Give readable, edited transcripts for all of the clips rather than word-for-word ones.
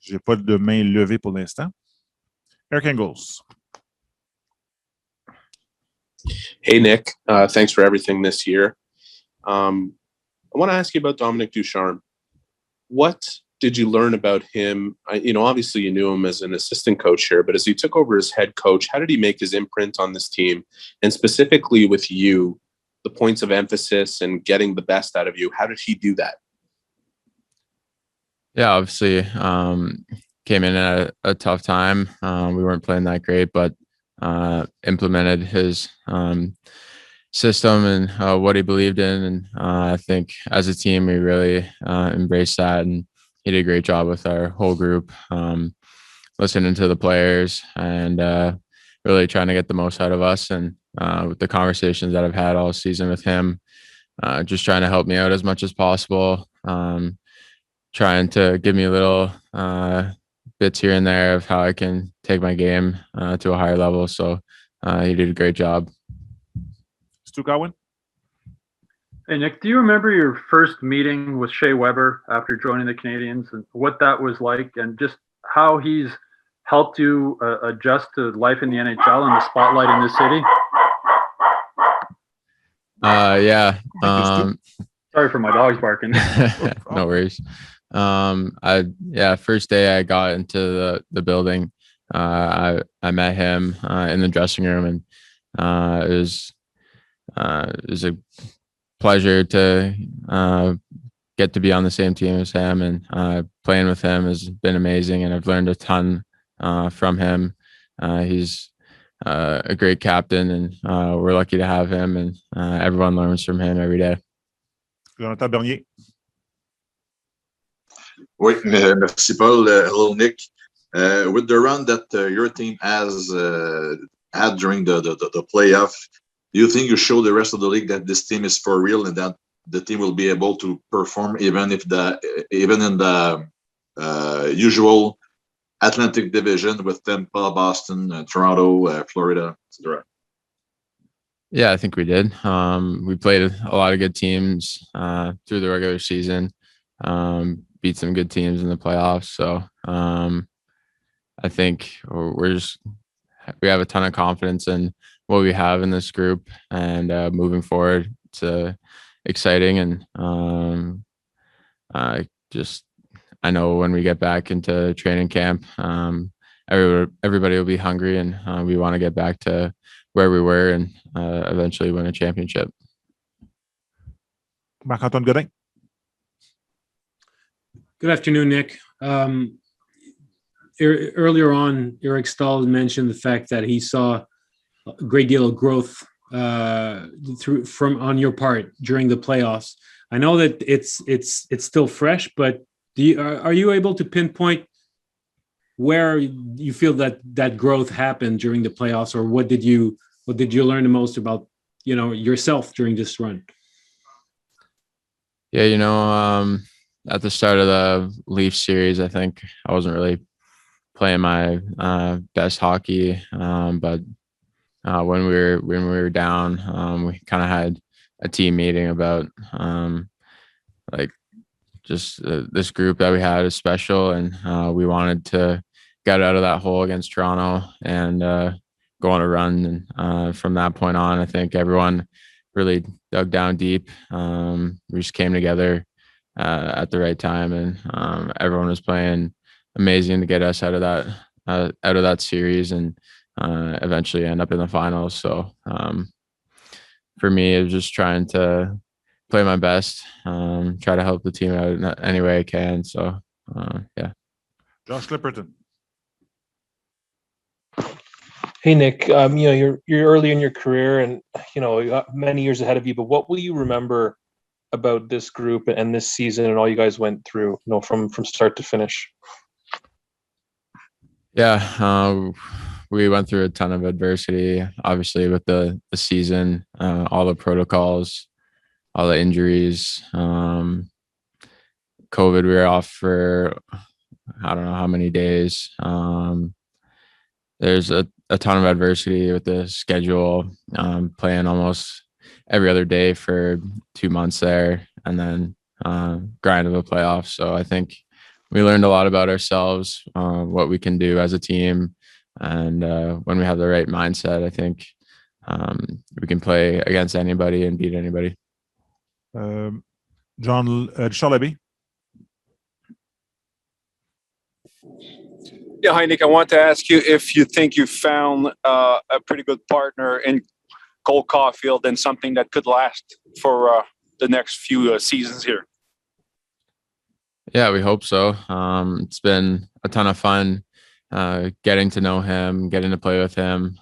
Je n'ai pas de main levée pour l'instant. Eric Engels. Hey, Nick. Thanks for everything this year. I want to ask you about Dominic Ducharme. What did you learn about him? Obviously you knew him as an assistant coach here, but as he took over as head coach, how did he make his imprint on this team? And specifically with you, the points of emphasis and getting the best out of you, how did he do that? Yeah, obviously came in at a tough time. We weren't playing that great, but implemented his system and what he believed in. And I think as a team, we really embraced that. And he did a great job with our whole group, listening to the players and really trying to get the most out of us. And with the conversations that I've had all season with him, just trying to help me out as much as possible, trying to give me little bits here and there of how I can take my game to a higher level. So he did a great job. Stu Cowan. Hey, Nick, do you remember your first meeting with Shea Weber after joining the Canadiens and what that was like and just how he's helped you adjust to life in the NHL and the spotlight in this city? Yeah. Sorry for my dogs barking. No worries. First day I got into the building, I met him in the dressing room, and it was a pleasure to get to be on the same team as him, and playing with him has been amazing, and I've learned a ton from him. He's a great captain, and we're lucky to have him, and everyone learns from him every day. Jonathan Bernier. Oui, merci Paul. Hello, Nick. With the run that your team has had during the playoff, do you think you show the rest of the league that this team is for real and that the team will be able to perform even in the usual Atlantic Division with Tampa, Boston, Toronto, Florida, etc.? Yeah, I think we did. We played a lot of good teams through the regular season, beat some good teams in the playoffs. So I think we have a ton of confidence in what we have in this group, and moving forward, it's exciting. And I know when we get back into training camp, everybody will be hungry, and we want to get back to where we were and eventually win a championship. Marc-Antoine Godin. Good afternoon, Nick. Earlier on, Eric Stahl mentioned the fact that he saw a great deal of growth on your part during the playoffs. I know that it's still fresh, but are you able to pinpoint where you feel that growth happened during the playoffs, or what did you learn the most about yourself during this run? Yeah, at the start of the Leafs series, I think I wasn't really playing my best hockey, but when we were down, we kind of had a team meeting about this group that we had is special, and we wanted to get out of that hole against Toronto and go on a run. And from that point on, I think everyone really dug down deep. We just came together at the right time, and everyone was playing amazing to get us out of that series and eventually end up in the finals. So for me, it was just trying to play my best, try to help the team out in any way I can. So yeah. Josh Clipperton. Hey Nick, you're early in your career, and you got many years ahead of you. But what will you remember about this group and this season and all you guys went through, from start to finish? Yeah, we went through a ton of adversity, obviously, with the season, all the protocols, all the injuries, COVID. We were off for I don't know how many days. There's a ton of adversity with the schedule, playing almost every other day for 2 months there, and then grind of the playoffs. So I think we learned a lot about ourselves, what we can do as a team. And when we have the right mindset, I think we can play against anybody and beat anybody. Charles Abbé. Yeah, hi, Nick. I want to ask you if you think you found a pretty good partner in Cole Caufield and something that could last for the next few seasons here. Yeah, we hope so. It's been a ton of fun getting to know him, getting to play with him.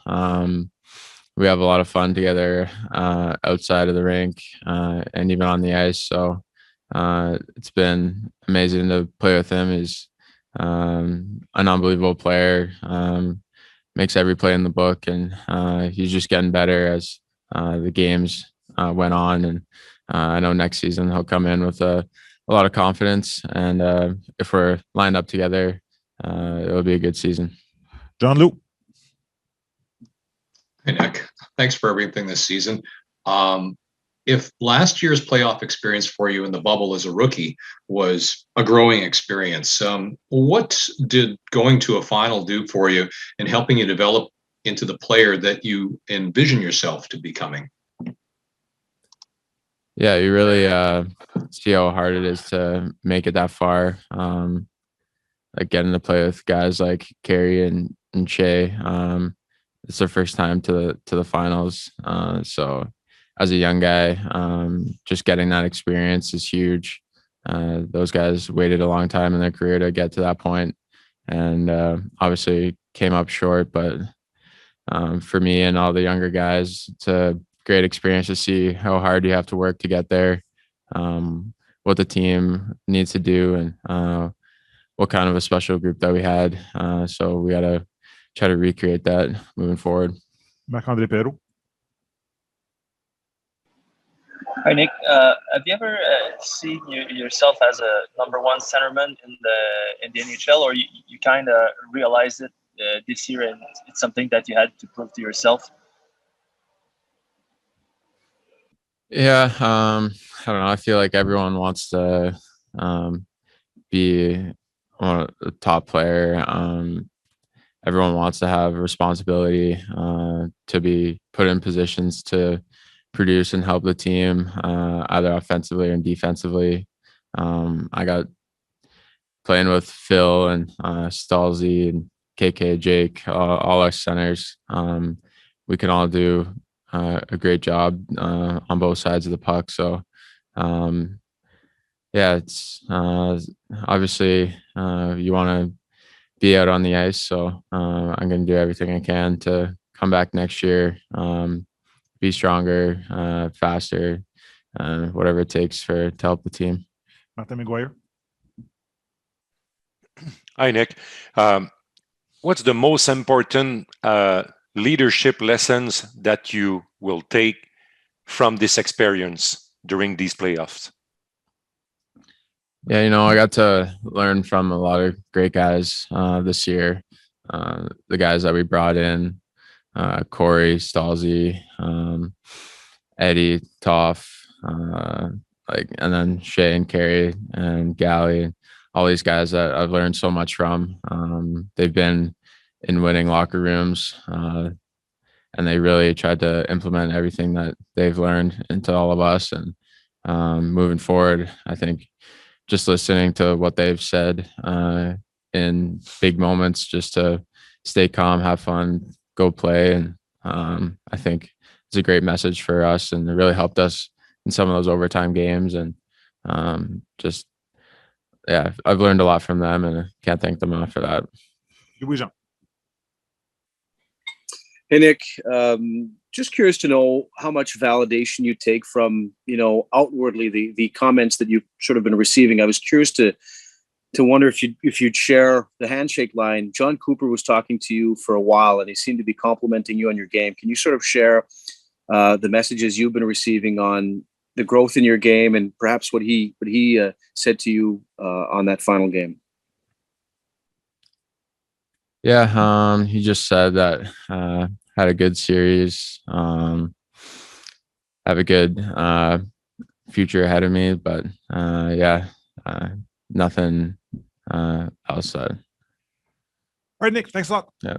We have a lot of fun together outside of the rink and even on the ice. So it's been amazing to play with him. He's an unbelievable player, makes every play in the book, and he's just getting better as the games went on. And I know next season he'll come in with a lot of confidence, and if we're lined up together, it'll be a good season. John Lou. Hey, Nick. Thanks for everything this season. If last year's playoff experience for you in the bubble as a rookie was a growing experience, what did going to a final do for you in helping you develop into the player that you envision yourself to becoming? Yeah, you really see how hard it is to make it that far. Like getting to play with guys like Carey and Shea. It's their first time to the finals. So as a young guy, just getting that experience is huge. Those guys waited a long time in their career to get to that point, and obviously came up short. But for me and all the younger guys, it's a great experience to see how hard you have to work to get there, what the team needs to do, and what kind of a special group that we had. So we got to try to recreate that moving forward. Marc-André Perrault. Hi, Nick. Have you ever seen yourself as a number one centerman in the NHL, or you kind of realized it this year, and it's something that you had to prove to yourself? Yeah, I don't know. I feel like everyone wants to be a top player. Everyone wants to have responsibility to be put in positions to produce and help the team, either offensively or defensively. I got playing with Phil and Stalzy and KK, Jake, all our centers. We can all do a great job on both sides of the puck. So, yeah, it's obviously you want to be out on the ice. So I'm going to do everything I can to come back next year, be stronger, faster, whatever it takes to help the team. Martin McGuire. Hi, Nick. What's the most important leadership lessons that you will take from this experience during these playoffs? Yeah, I got to learn from a lot of great guys this year. The guys that we brought in, Corey, Stalzy, Eddie, Toff, and then Shea and Carey and Gally, all these guys that I've learned so much from. They've been in winning locker rooms, and they really tried to implement everything that they've learned into all of us. And moving forward, I think just listening to what they've said in big moments, just to stay calm, have fun, go play. And I think it's a great message for us, and it really helped us in some of those overtime games. And I've learned a lot from them, and I can't thank them enough for that. Louis-Jean. Hey, Nick, just curious to know how much validation you take from, outwardly the comments that you've sort of been receiving. I was curious to wonder if you'd share the handshake line. John Cooper was talking to you for a while, and he seemed to be complimenting you on your game. Can you sort of share the messages you've been receiving on the growth in your game, and perhaps what he said to you on that final game? Yeah, he just said that had a good series, have a good future ahead of me, but nothing outside. All right, Nick, thanks a lot. Yeah.